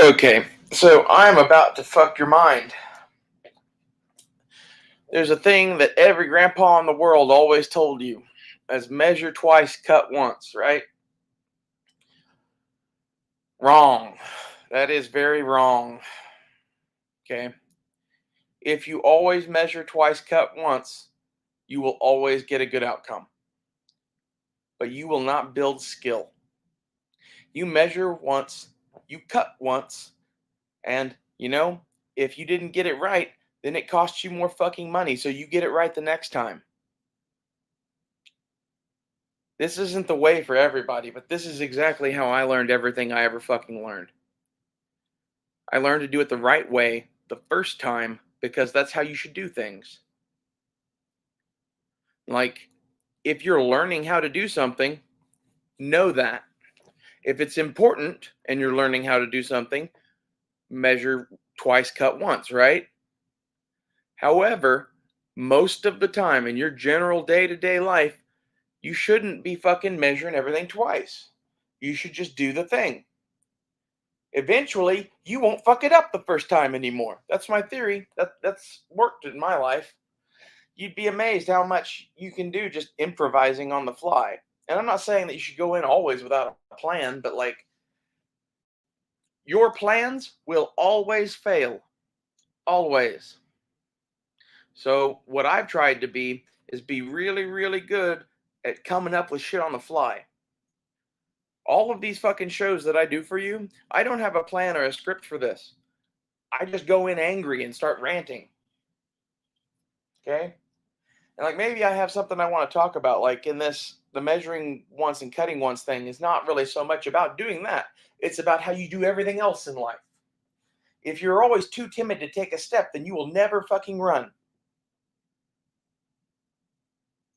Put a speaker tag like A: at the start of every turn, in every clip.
A: Okay, so I'm about to fuck your mind. There's a thing that every grandpa in the world always told you as measure twice, cut once, right? Wrong. That is very wrong. Okay. If you always measure twice, cut once, you will always get a good outcome, but you will not build skill. You measure once, you cut once, and if you didn't get it right, then it costs you more fucking money, so you get it right the next time. This isn't the way for everybody, but this is exactly how I learned everything I ever fucking learned. I learned to do it the right way the first time because that's how you should do things. Like, if you're learning how to do something, know that. If it's important and you're learning how to do something, measure twice, cut once, right? However, most of the time in your general day to day life, you shouldn't be fucking measuring everything twice. You should just do the thing. Eventually you won't fuck it up the first time anymore. That's my theory. That's worked in my life. You'd be amazed how much you can do just improvising on the fly. And I'm not saying that you should go in always without a plan, but like your plans will always fail. Always. So what I've tried to be is be really, really good at coming up with shit on the fly. All of these fucking shows that I do for you, I don't have a plan or a script for this. I just go in angry and start ranting. Okay? And like maybe I have something I want to talk about, like in this, the measuring once and cutting once thing is not really so much about doing that. It's about how you do everything else in life. If you're always too timid to take a step, then you will never fucking run.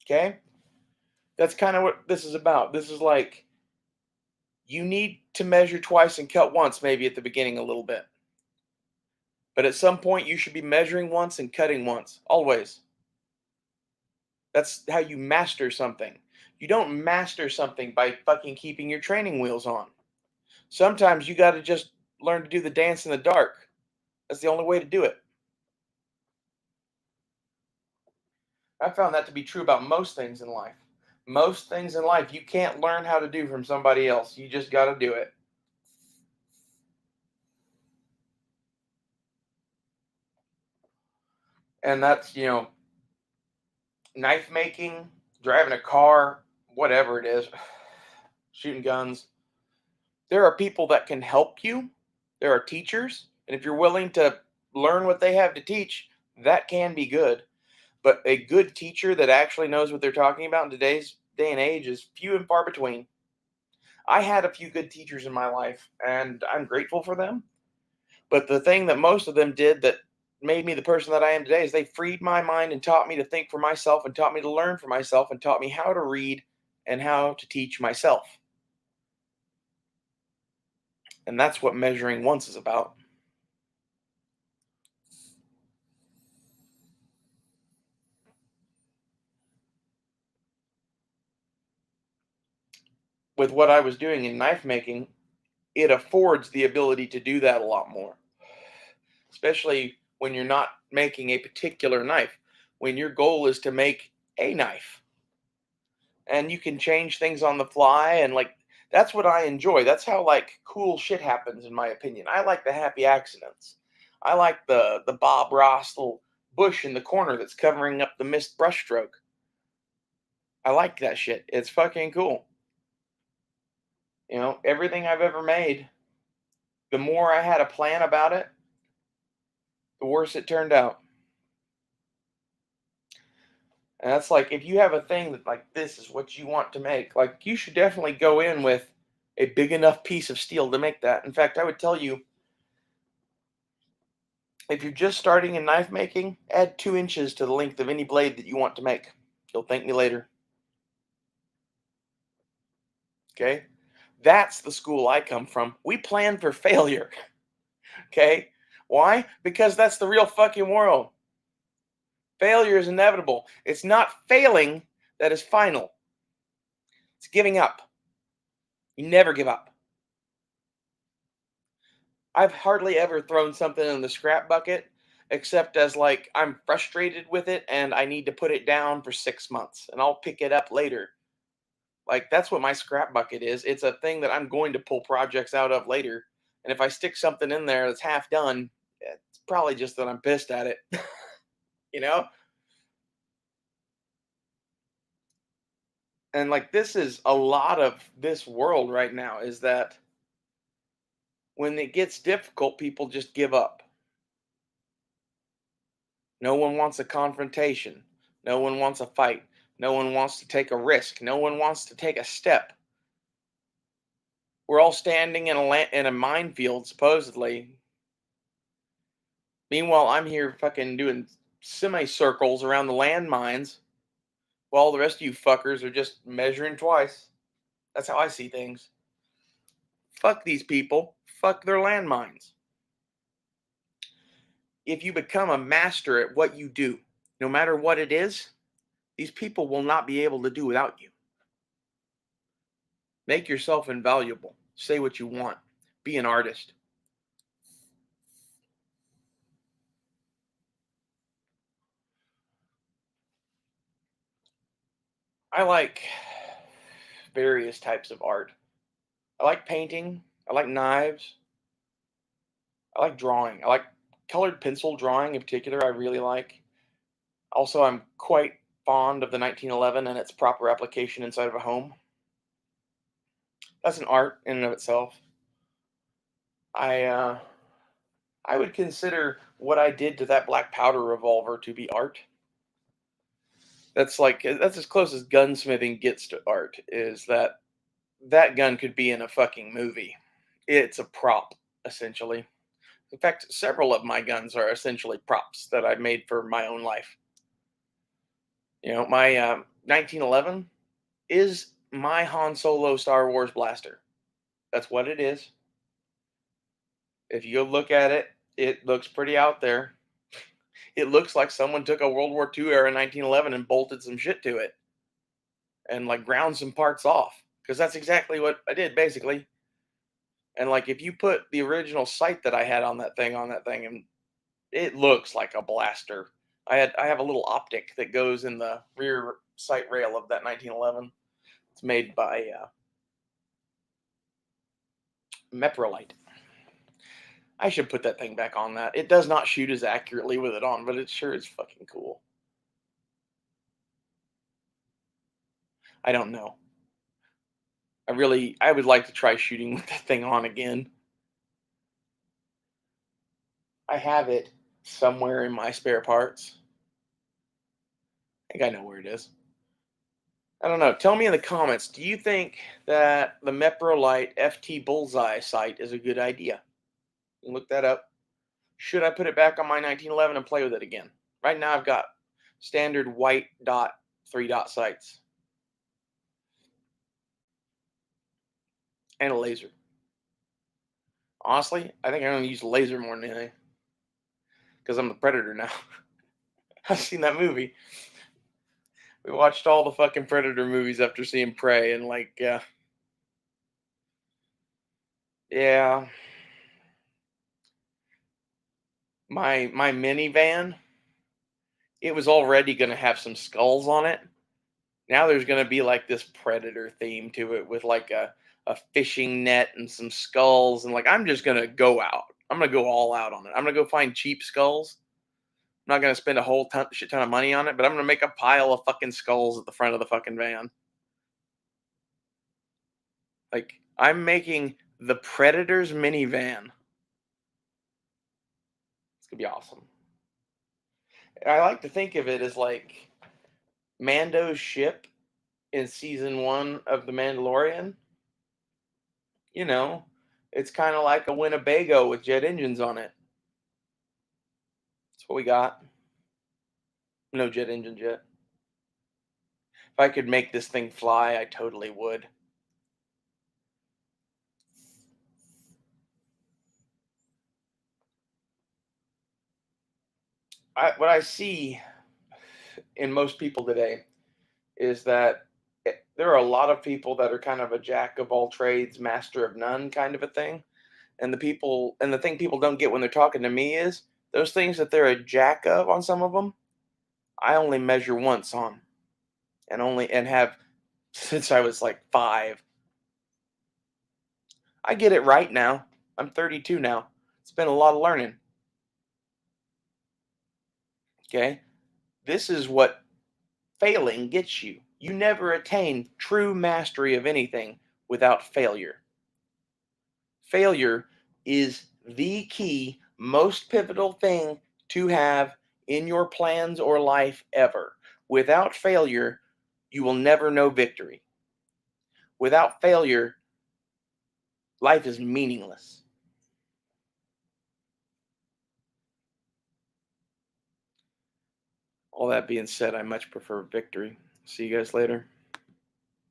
A: Okay? That's kind of what this is about. This is like you need to measure twice and cut once, maybe at the beginning a little bit. But at some point, you should be measuring once and cutting once, always. That's how you master something. You don't master something by fucking keeping your training wheels on. Sometimes you got to just learn to do the dance in the dark. That's the only way to do it. I found that to be true about most things in life. Most things in life you can't learn how to do from somebody else. You just got to do it. And that's, knife making, driving a car, whatever it is, shooting guns. There are people that can help you. There are teachers. And if you're willing to learn what they have to teach, that can be good. But a good teacher that actually knows what they're talking about in today's day and age is few and far between. I had a few good teachers in my life, and I'm grateful for them. But the thing that most of them did that made me the person that I am today is they freed my mind and taught me to think for myself and taught me to learn for myself and taught me how to read and how to teach myself. And that's what measuring once is about. With what I was doing in knife making, it affords the ability to do that a lot more, especially when you're not making a particular knife. When your goal is to make a knife and you can change things on the fly and like that's what I enjoy. That's how like cool shit happens in my opinion. I like the happy accidents. I like the Bob Ross little bush in the corner that's covering up the missed brushstroke. I like that shit. It's fucking cool. Everything I've ever made, the more I had a plan about it, the worse it turned out. And that's like if you have a thing that like this is what you want to make, like you should definitely go in with a big enough piece of steel to make that. In fact, I would tell you if you're just starting in knife making, add 2 inches to the length of any blade that you want to make. You'll thank me later. Okay? That's the school I come from. We plan for failure. Okay? Why? Because that's the real fucking world. Failure is inevitable. It's not failing that is final. It's giving up. You never give up. I've hardly ever thrown something in the scrap bucket except as like I'm frustrated with it and I need to put it down for 6 months and I'll pick it up later. Like that's what my scrap bucket is. It's a thing that I'm going to pull projects out of later. And if I stick something in there that's half done, it's probably just that I'm pissed at it, you know? And like this is a lot of this world right now is that when it gets difficult, people just give up. No one wants a confrontation. No one wants a fight. No one wants to take a risk. No one wants to take a step. We're all standing in a minefield, supposedly. Meanwhile, I'm here fucking doing semicircles around the landmines, while the rest of you fuckers are just measuring twice. That's how I see things. Fuck these people. Fuck their landmines. If you become a master at what you do, no matter what it is, these people will not be able to do without you. Make yourself invaluable. Say what you want. Be an artist. I like various types of art. I like painting. I like knives. I like drawing. I like colored pencil drawing in particular. I really like. Also, I'm quite fond of the 1911 and its proper application inside of a home. That's an art in and of itself. I uh, I would consider what I did to that black powder revolver to be art. That's as close as gunsmithing gets to art. Is that gun could be in a fucking movie. It's a prop essentially. In fact, several of my guns are essentially props that I made for my own life. You know, my 1911 is my Han Solo Star Wars blaster. That's what it is. If you go look at it, it looks pretty out there. It looks like someone took a World War II era 1911 and bolted some shit to it and like ground some parts off because that's exactly what I did basically. And like if you put the original sight that I had on that thing, and it looks like a blaster. I have a little optic that goes in the rear sight rail of that 1911. It's made by Meprolite. I should put that thing back on that. It does not shoot as accurately with it on, but it sure is fucking cool. I don't know. I would like to try shooting with that thing on again. I have it somewhere in my spare parts. I think I know where it is. I don't know. Tell me in the comments, do you think that the Meprolite FT Bullseye sight is a good idea? You can look that up. Should I put it back on my 1911 and play with it again? Right now I've got standard white dot 3 dot sights and a laser. Honestly, I think I'm going to use a laser more than anything because I'm the Predator now. I've seen that movie. We watched all the fucking Predator movies after seeing Prey, and like, yeah, my minivan, it was already going to have some skulls on it. Now there's going to be like this Predator theme to it with like a fishing net and some skulls, and like I'm just going to go out. I'm going to go all out on it. I'm going to go find cheap skulls. I'm not going to spend a whole shit ton of money on it, but I'm going to make a pile of fucking skulls at the front of the fucking van. Like I'm making the Predator's minivan. It's gonna be awesome. I like to think of it as like Mando's ship in season 1 of The Mandalorian. You know, it's kind of like a Winnebago with jet engines on it. That's what we got. No jet engines yet. If I could make this thing fly, I totally would. What I see in most people today is that there are a lot of people that are kind of a jack of all trades, master of none kind of a thing. And the thing people don't get when they're talking to me is those things that they're a jack of on some of them, I only measure once on, and have since I was like 5. I get it right now. I'm 32 now. It's been a lot of learning. Okay? This is what failing gets you. You never attain true mastery of anything without failure. Failure is the key, most pivotal thing to have in your plans or life ever. Without failure, you will never know victory. Without failure, life is meaningless. All that being said, I much prefer victory. See you guys later.